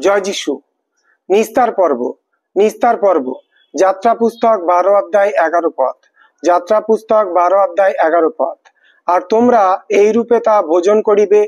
জয় যিশু। নিস্তার পর্ব। নিস্তার পর্ব যাত্রা পুস্তক 12 অধ্যায় 11 পদ। যাত্রা পুস্তক 12 অধ্যায় 11 পদ। আর তোমরা এই রূপে তা ভোজন করিবে,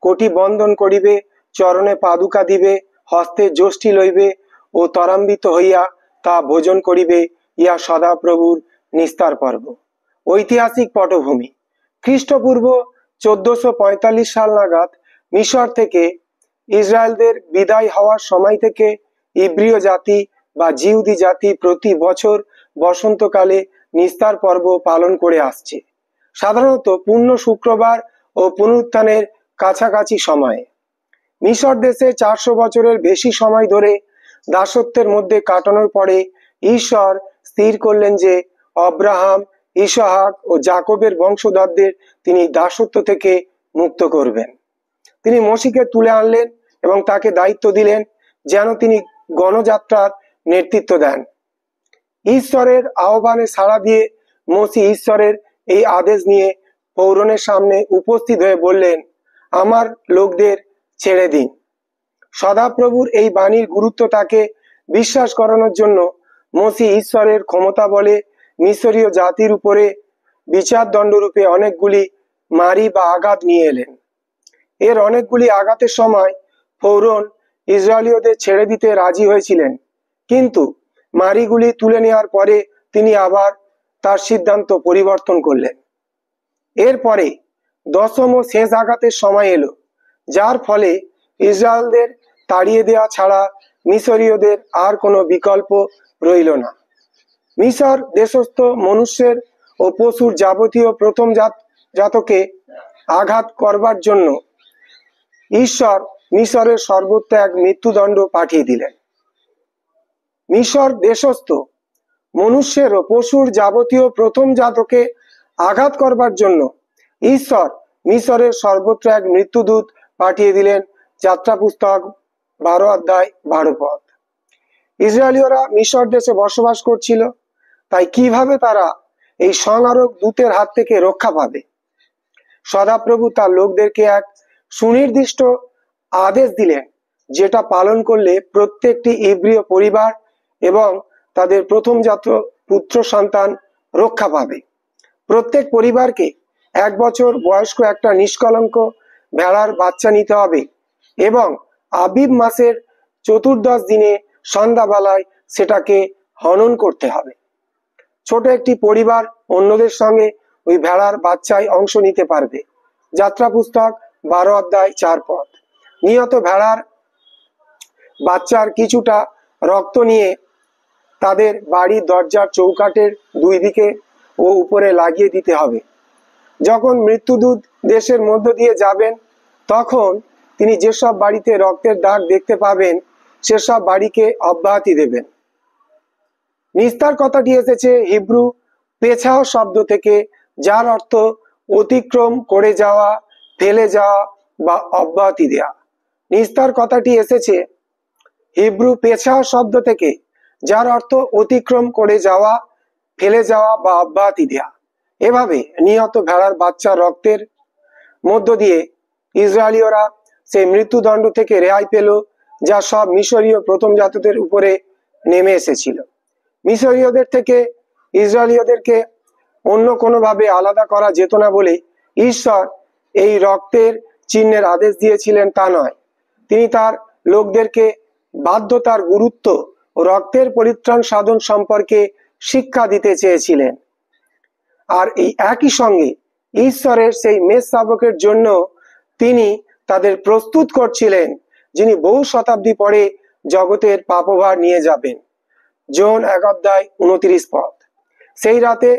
কোটি বন্ধন করিবে, চরণে পাদুকা দিবে, হস্তে যষ্টি লইবে ও ত্বরান্বিত হইয়া তা ভোজন করিবে। ইয়া সদাপ্রভুর নিস্তার পর্ব। ঐতিহাসিক পটভূমি। খ্রিস্টপূর্ব 1445 সাল নাগাদ মিশর থেকে ইসরায়েলদের বিদায় হওয়ার সময় থেকে ইব্রিয় জাতি বা জিহুদি জাতি প্রতি বছর বসন্তকালে নিস্তার পর্ব পালন করে আসছে, সাধারণত পূর্ণ শুক্রবার ও পুনরুত্থানের কাছাকাছি সময়ে। মিশর দেশে 400 বছরের বেশি সময় ধরে দাসত্বের মধ্যে কাটানোর পরে ঈশ্বর স্থির করলেন যে আব্রাহাম, ইসহাক ও যাকবের বংশধরদের তিনি দাসত্ব থেকে মুক্ত করবেন। তিনি মসিকে তুলে আনলেন এবং তাকে দায়িত্ব দিলেন যেন তিনি গণযাত্রার নেতৃত্ব দেন। ঈশ্বরের আহ্বানে সাড়া দিয়ে মসি ঈশ্বরের এই আদেশ নিয়ে ফরৌনের সামনে উপস্থিত হয়ে বললেন, আমার লোকদের ছেড়ে দিন। সদাপ্রভুর এই বাণীর গুরুত্ব তাকে বিশ্বাস করানোর জন্য মসি ঈশ্বরের ক্ষমতা বলে মিশরীয় জাতির উপরে বিচার দণ্ডরূপে অনেকগুলি মারি বা আঘাত নিয়ে এলেন। এর অনেকগুলি আঘাতের সময় ফরৌন ইসরায়েলীয়দের ছেড়ে দিতে রাজি হয়েছিলেন, কিন্তু মারিগুলি তুলে নেওয়ার পরে তিনি আবার তার সিদ্ধান্ত পরিবর্তন করলেন। এরপরে 10ম ও শেষ আঘাতের সময় এলো, যার ফলে ইসরায়েলদের তাড়িয়ে দেওয়া ছাড়া মিশরীয়দের আর কোনো বিকল্প রইল না। মিশর দেশস্থ মনুষ্যের ও পশুর যাবতীয় প্রথম জাতকে আঘাত করবার জন্য ঈশ্বর মিশরের সর্বত্র এক মৃত্যুদণ্ড পাঠিয়ে দিলেন। মিশর দেশস্থ মনুষ্যের ও পশুর যাবতীয় প্রথম জাতকে আঘাত করবার জন্য ঈশ্বর মিশরের সর্বত্র এক মৃত্যুদূত পাঠিয়ে দিলেন। যাত্রা পুস্তক 12 অধ্যায় 12 পদ। ইসরায়েলীয়রা মিশর দেশে বসবাস করছিল, তাই কিভাবে তারা এই সংহারক দূতের হাত থেকে রক্ষা পাবে? সদাপ্রভু তার লোকদেরকে এক সুনির্দিষ্ট আদেশ দিলেন, যেটা পালন করলে প্রত্যেকটি ইব্রিয় পরিবার এবং তাদের প্রথমজাত পুত্র সন্তান রক্ষা পাবে। প্রত্যেক পরিবারকে 1 বছর বয়স্ক একটা নিষ্কলঙ্ক ভেড়ার বাচ্চা নিতে হবে এবং আবিব মাসের 14 দিনে সন্ধ্যাবেলায় সেটাকে হনন করতে হবে। ছোট একটি পরিবার অন্যদের সঙ্গে ওই ভেড়ার বাচ্চায় অংশ নিতে পারবে। যাত্রা পুস্তক 12 অধ্যায় 4 পদ। নিহত ভেড়ার বাচ্চার কিছুটা রক্ত নিয়ে তাদের বাড়ির দরজার চৌকাঠের 2 দিকে ও উপরে লাগিয়ে দিতে হবে। যখন মৃত্যুদূত দেশের মধ্য দিয়ে যাবেন, তখন তিনি যেসব বাড়িতে রক্তের দাগ দেখতে পাবেন সেসব বাড়িকে অব্যাহতি দেবেন। নিস্তার কথাটি এসেছে হিব্রু পেছাও শব্দ থেকে, যার অর্থ অতিক্রম করে যাওয়া, ফেলে যাওয়া বা অব্যাহতি দেওয়া। নিস্তার কথাটি এসেছে হিব্রু পেছাও শব্দ থেকে, যার অর্থ অতিক্রম করে যাওয়া, ফেলে যাওয়া বা অব্যাহতি দেওয়া। এভাবে নিহত ভেড়ার বাচ্চা রক্তের মধ্য দিয়ে ইসরায়েলীয়রা সেই মৃত্যুদণ্ড থেকে রেহাই পেল, যা সব মিশরীয় প্রথম জাতদের উপরে নেমে এসেছিল। মিশরীয়দের থেকে ইসরায়েলীয়দেরকে অন্য কোনোভাবে আলাদা করা যেত না বলে ঈশ্বর এই রক্তের চিহ্নের আদেশ দিয়েছিলেন তা নয়, তিনি তার লোকদেরকে বাধ্যতার গুরুত্ব ও রক্তের পরিত্রাণ সাধন সম্পর্কে শিক্ষা দিতে চেয়েছিলেন। আর এই একই সঙ্গে ঈশ্বরের সেই মেষশাবকের জন্য তিনি তাদের প্রস্তুত করছিলেন, যিনি বহু শতাব্দী পরে জগতের পাপভার নিয়ে যাবেন। জন 1 অধ্যায় 29 পদ। সেই রাতে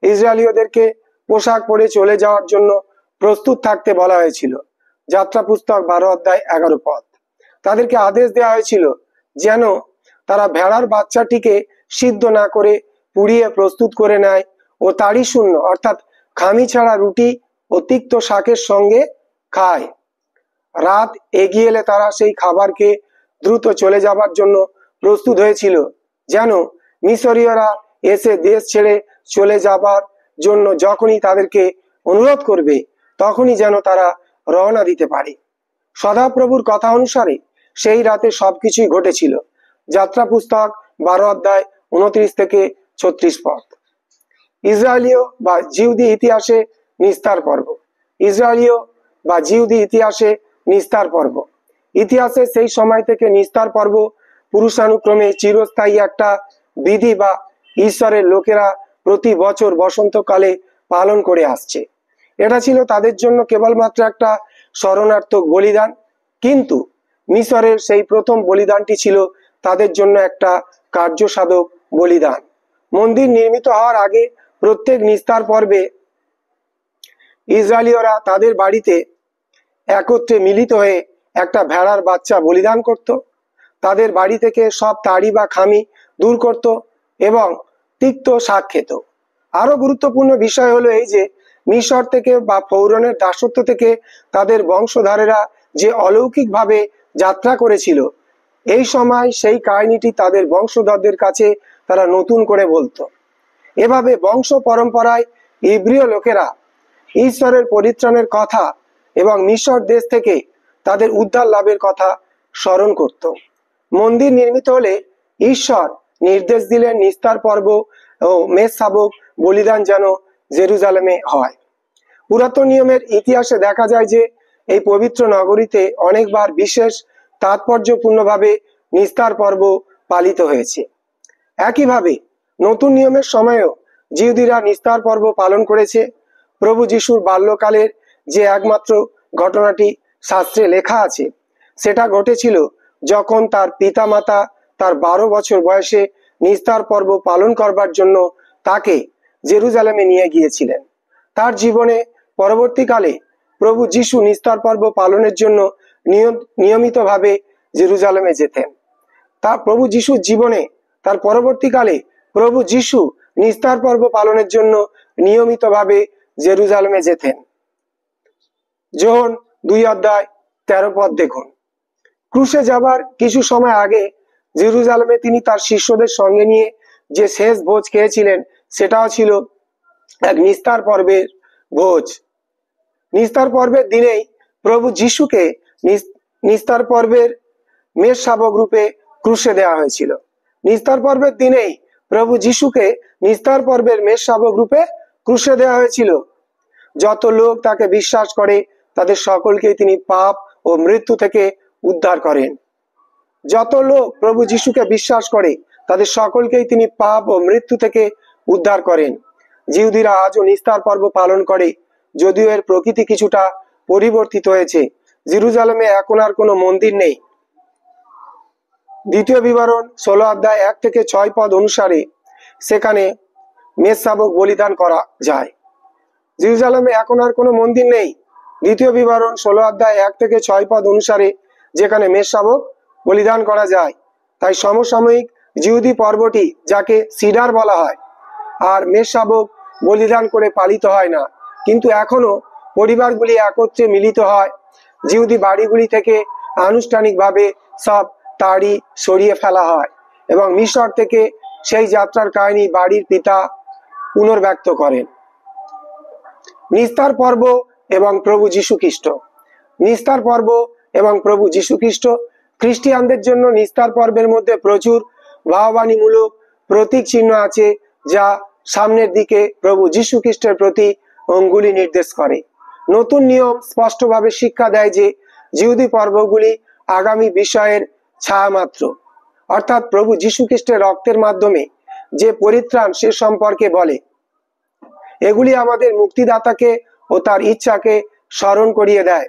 ইসরায়েলীয়দেরকে পোশাক পরে চলে যাওয়ার জন্য প্রস্তুত থাকতে বলা হয়েছিল। যাত্রা পুস্তক 12 অধ্যায় 11 পদ। তাদেরকে আদেশ দেওয়া হয়েছিল যেন তারা ভেড়ার বাচ্চাটিকে সিদ্ধ না করে পুড়িয়ে প্রস্তুত করে নেয় ও তাড়ি শূন্য অর্থাৎ খামি ছাড়া রুটি ও তিক্ত শাকের সঙ্গে খায়। রাত এগিয়ে এলে তারা সেই খাবারকে দ্রুত চলে যাবার জন্য প্রস্তুত হয়েছিল, যেন মিশরীয়রা এসে দেশ ছেড়ে চলে যাবার জন্য যখনই তাদেরকে অনুরোধ করবে, তখনই যেন তারা রওনা দিতে পারে। সদাপ্রভুর কথা অনুসারে সেই রাতে সবকিছুই ঘটেছিল। যাত্রা পুস্তক 12 অধ্যায় 29 থেকে 36 পদ। ইসরায়েলীয় বা জিহুদি ইতিহাসে নিস্তার পর্ব। ইসরায়েলীয় বা জিহুদি ইতিহাসে নিস্তার পর্ব। ইতিহাসে সেই সময় থেকে নিস্তার পর্ব পুরুষানুক্রমে চিরস্থায়ী একটা বিধি বা ঈশ্বরের লোকেরা প্রতি বছর বসন্তকালে পালন করে আসছে। এটা ছিল তাদের জন্য কেবলমাত্র একটা শরণার্থক বলিদান, কিন্তু মিশরের সেই প্রথম বলিদানটি ছিল তাদের জন্য একটা কার্যসাধক বলিদান। মন্দির নির্মিত হওয়ার আগে প্রত্যেক নিস্তার পর্বে ইসরায়েলীয়রা তাদের বাড়িতে একত্রে মিলিত হয়ে একটা ভেড়ার বাচ্চা বলিদান করত। তাদের বাড়ি থেকে সব তাড়ি বা খামি দূর করত এবং তিক্ত শাক খেত। আরো গুরুত্বপূর্ণ বিষয় হলো এই যে মিশর থেকে বা ফৌরনের দাসত্ব থেকে তাদের বংশধরেরা যে অলৌকিকভাবে যাত্রা করেছিল, এই সময় সেই কাহিনীটি তাদের বংশধরদের কাছে তারা নতুন করে বলতো। এভাবে বংশ পরম্পরায় ইব্রিয় লোকেরা ঈশ্বরের পরিত্রাণের কথা এবং মিশর দেশ থেকে তাদের উদ্ধার লাভের কথা স্মরণ করত। মন্দির নির্মিত হলে ঈশ্বর নির্দেশ দিলেন নিস্তার পর্ব ও মেষশাবক বলিদান যেন জেরুজালেমে হয়। পুরাতন নিয়মের ইতিহাসে দেখা যায় যে এই পবিত্র নগরীতে অনেকবার বিশেষ তাৎপর্যপূর্ণভাবে নিস্তার পর্ব পালিত হয়েছে। একইভাবে নতুন নিয়মের সময়ও জিহুদিরা নিস্তার পর্ব পালন করেছে। প্রভু যিশুর বাল্যকালের যে একমাত্র ঘটনাটি শাস্ত্রে লেখা আছে, সেটা ঘটেছিল যখন তার পিতামাতা তার 12 বছর বয়সে নিস্তার পর্ব পালন করবার জন্য তাকে জেরুজালেমে নিয়ে গিয়েছিলেন। তার জীবনে পরবর্তীকালে প্রভু যিশু নিস্তার পর্ব পালনের জন্য নিয়মিতভাবে জেরুজালেমে যেতেন। প্রভু যিশুর জীবনে তার পরবর্তীকালে প্রভু যিশু নিস্তার পর্ব পালনের জন্য নিয়মিতভাবে জেরুজালেমে যেতেন। যোহন 2 অধ্যায় 13 পদ দেখুন। ক্রুশে যাবার কিছু সময় আগে জেরুজালেমে তিনি তার শিষ্যদের সঙ্গে নিয়ে যে শেষ ভোজ খেয়েছিলেন, সেটাও ছিল এক নিস্তার পর্বের ভোজ। নিস্তার পর্বের দিনেই প্রভু যিশুকে নিস্তার পর্বের মেষশাবক রূপে ক্রুশে দেওয়া হয়েছিল। নিস্তার পর্বের দিনেই প্রভু যিশুকে নিস্তার পর্বের মেষশাবক রূপে ক্রুশে দেওয়া হয়েছিল। যত লোক তাকে বিশ্বাস করে তাদের সকলকে তিনি পাপ ও মৃত্যু থেকে উদ্ধার করেন। যত লোক প্রভু যিশুকে বিশ্বাস করে তাদের সকলকেই তিনি পাপ ও মৃত্যু থেকে উদ্ধার করেন। জিহুদিরা আজও নিস্তার পর্ব পালন করে, যদিও এর প্রকৃতি কিছুটা পরিবর্তিত হয়েছে। জেরুজালেমে এখন আর কোনো মন্দির নেই। দ্বিতীয় বিবরণ 16 অধ্যায় 1 থেকে 6 পদ অনুসারে সেখানে মেষশাবক বলিদান করা যায়। জেরুজালেমে এখন আর কোনো মন্দির নেই। দ্বিতীয় বিবরণ 16 অধ্যায় 1 থেকে 6 পদ অনুসারে যেখানে মেষশাবক বলিদান করা যায়। তাই সমসাময়িক জিহুদি পর্বটি, যাকে সিডার বলা হয়, আর মেষশাবক বলিদান করে পালিত হয় না, কিন্তু এখনো পরিবারগুলি একত্রে মিলিত হয়। জিহুদি বাড়িগুলি থেকে আনুষ্ঠানিকভাবে সব তাড়ি সরিয়ে ফেলা হয় এবং মিশর থেকে সেই যাত্রার কাহিনী বাড়ির পিতা পুনর্ব্যক্ত করেন। নিস্তার পর্ব এবং প্রভু যীশু খ্রিস্ট। নিস্তার পর্ব এবং প্রভু যীশু খ্রিস্ট। খ্রিস্টিয়ানদের জন্য নিস্তার পর্বের মধ্যে প্রচুর ভাববাণীমূলক প্রতীক চিহ্ন আছে, যা সামনের দিকে প্রভু যীশু খ্রিস্টের প্রতি অঙ্গুলি নির্দেশ করে। নতুন নিয়ম স্পষ্টভাবে শিক্ষা দেয় যে জিহুদি পর্বগুলি আগামী বিষয়ের ছায়া মাত্র, অর্থাৎ প্রভু যীশু খ্রিস্টের রক্তের মাধ্যমে যে পরিত্রাণ সে সম্পর্কে বলে। এগুলি আমাদের মুক্তিদাতাকে ও তার ইচ্ছাকে স্মরণ করিয়ে দেয়।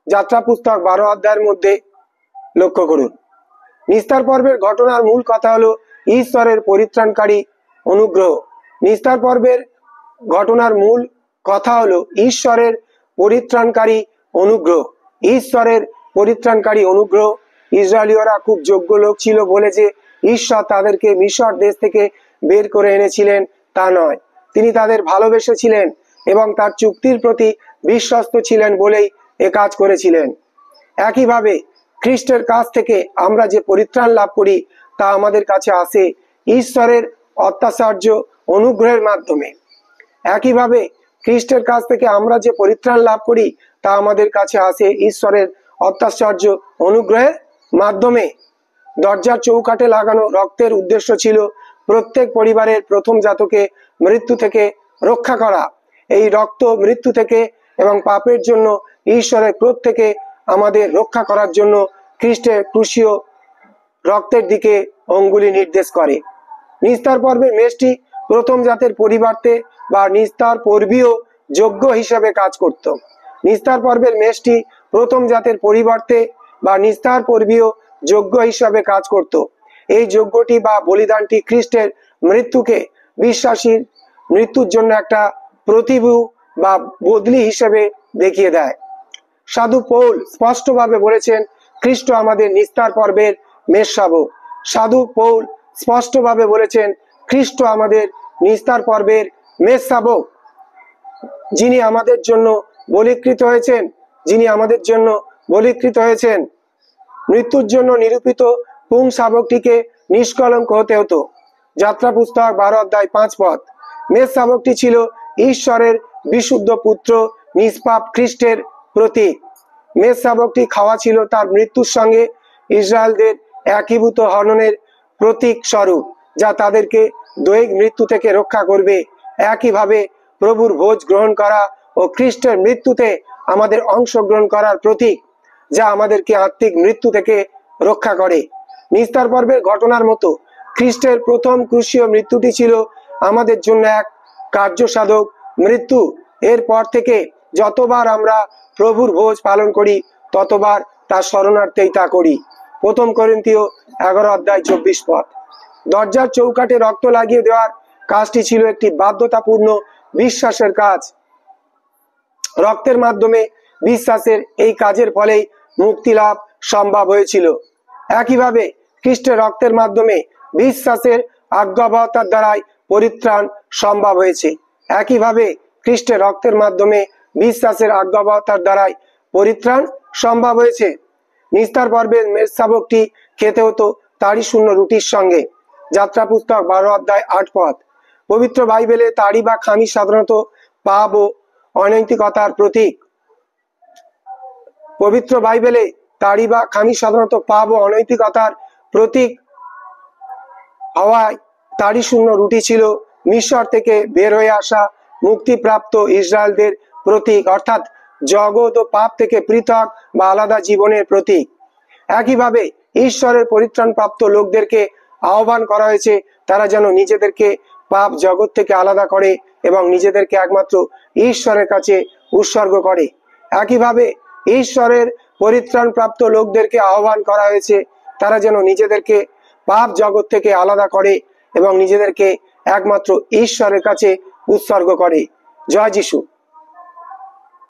যাত্রা পুস্তক 12 অধ্যায়ের মধ্যে লক্ষ্য করুন। নিস্তার পর্বের ঘটনার মূল কথা হলো ঈশ্বরের পরিত্রাণকারী অনুগ্রহ। নিস্তার পর্বের ঘটনার মূল কথা হলো ঈশ্বরের পরিত্রাণকারী অনুগ্রহ। ঈশ্বরের পরিত্রাণকারী অনুগ্রহ। ইসরায়েলীয়রা খুব যোগ্য লোক ছিল বলে যে ঈশ্বর তাদেরকে মিশর দেশ থেকে বের করে এনেছিলেন তা নয়। তিনি তাদের ভালোবেসেছিলেন এবং তার চুক্তির প্রতি বিশ্বস্ত ছিলেন বলেই এ কাজ করেছিলেন। একইভাবে খ্রিস্টের কাছ থেকে আমরা যে পরিত্রাণ লাভ করি তা আমাদের কাছে আসে ঈশ্বরের অত্যাচার্য অনুগ্রহের মাধ্যমে। একইভাবে খ্রিস্টের কাছ থেকে আমরা যে পরিত্রাণ লাভ করি তা আমাদের কাছে আসে ঈশ্বরের অত্যাচার্য অনুগ্রহের মাধ্যমে দরজার চৌকাঠে লাগানো রক্তের উদ্দেশ্য ছিল প্রত্যেক পরিবারের প্রথম জাতকে মৃত্যু থেকে রক্ষা করা। এই রক্ত মৃত্যু থেকে এবং পাপের জন্য ঈশ্বরের ক্রোধ থেকে আমাদের রক্ষা করার জন্য খ্রিস্টের ক্রুশীয় রক্তের দিকে অঙ্গুলি নির্দেশ করে। নিস্তার পর্বের মেষটি প্রথম জাতের পরিবর্তে বা নিস্তার পর্বীয় যজ্ঞ হিসাবে কাজ করত। নিস্তার পর্বের মেষটি প্রথম জাতের পরিবর্তে বা নিস্তার পর্বীয় যজ্ঞ হিসাবে কাজ করত। এই যজ্ঞটি বা বলিদানটি খ্রিস্টের মৃত্যুকে বিশ্বাসীর মৃত্যুর জন্য একটা প্রতিভূ বা বদলি হিসেবে দেখিয়ে দেয়। সাধু পৌল স্পষ্টভাবে বলেছেন খ্রিস্ট আমাদের নিস্তার পর্বের মেষশাবক। সাধু পৌল স্পষ্টভাবে বলেছেন খ্রিস্ট আমাদের নিস্তার পর্বের মেষশাবক, যিনি আমাদের জন্য বলীকৃত হয়েছেন, যিনি আমাদের জন্য বলীকৃত হয়েছেন। মৃত্যুর জন্য নিরূপিত পুং শাবকটিকে নিষ্কলঙ্ক হতে হতো। যাত্রা পুস্তক 12 অধ্যায় 5 পদ। মেষ শাবকটি ছিল ঈশ্বরের বিশুদ্ধ পুত্র নিষ্পাপ খ্রিস্টের প্রতীক। মেষ শাবকটি খাওয়া ছিল তার মৃত্যুর সঙ্গে ইসরায়েলদের একীভূত হননের প্রতীক স্বরূপ, যা তাদেরকে দৈহিক মৃত্যু থেকে রক্ষা করবে। একইভাবে প্রভুর ভোজ গ্রহণ করা ও খ্রিস্টের মৃত্যুতে আমাদের অংশগ্রহণ করার প্রতীক, যা আমাদেরকে আত্মিক মৃত্যু থেকে রক্ষা করে। নিস্তার পর্বের ঘটনার মতো খ্রিস্টের প্রথম ক্রুশীয় মৃত্যুটি ছিল আমাদের জন্য এক কার্যসাধক মৃত্যু। এরপর থেকে যতবার আমরা প্রভুর ভোজ পালন করি ততবার তার শরণার্থেই তা করি। প্রথম করিন্থীয় 11 অধ্যায় 24 পদ। দরজার চৌকাঠে রক্ত লাগিয়ে দেওয়ার কাজটি ছিল একটি বাধ্যতাপূর্ণ বিশ্বাসের কাজ। রক্তের মাধ্যমে বিশ্বাসের এই কাজের ফলেই মুক্তি লাভ সম্ভব হয়েছিল। একইভাবে খ্রিস্টের রক্তের মাধ্যমে বিশ্বাসের আজ্ঞাবহতার দ্বারাই পরিত্রাণ সম্ভব হয়েছে। একইভাবে খ্রিস্টের রক্তের মাধ্যমে বিশ্বাসের আজ্ঞাবহতার দ্বারাই পরিত্রাণ সম্ভব হয়েছে। নিস্তার পর্বের মেষশাবকটি খেতে হতো তাড়ি শূন্য রুটির সঙ্গে। যাত্রা পুস্তক 12 অধ্যায় 8 পদ। পবিত্র বাইবেলে তাড়ি বা খামি সাধারণত পাপ ও অনৈতিকতার প্রতীক। পবিত্র বাইবেলে তাড়ি বা খামি সাধারণত পাপ ও অনৈতিকতার প্রতীক হওয়ায় তাড়ি শূন্য রুটি ছিল মিশর থেকে বের হয়ে আসা মুক্তিপ্রাপ্ত ইসরায়েলদের প্রতীক, অর্থাৎ জগৎ ও পাপ থেকে পৃথক বা আলাদা জীবনের প্রতীক। একইভাবে ঈশ্বরের পরিত্রাণ প্রাপ্ত লোকদেরকে আহ্বান করা হয়েছে তারা যেন নিজেদেরকে পাপ জগৎ থেকে আলাদা করে এবং নিজেদেরকে একমাত্র ঈশ্বরের কাছে উৎসর্গ করে। একইভাবে ঈশ্বরের পরিত্রাণ প্রাপ্ত লোকদেরকে আহ্বান করা হয়েছে তারা যেন নিজেদেরকে পাপ জগৎ থেকে আলাদা করে এবং নিজেদেরকে একমাত্র ঈশ্বরের কাছে উৎসর্গ করে। জয় যিশু।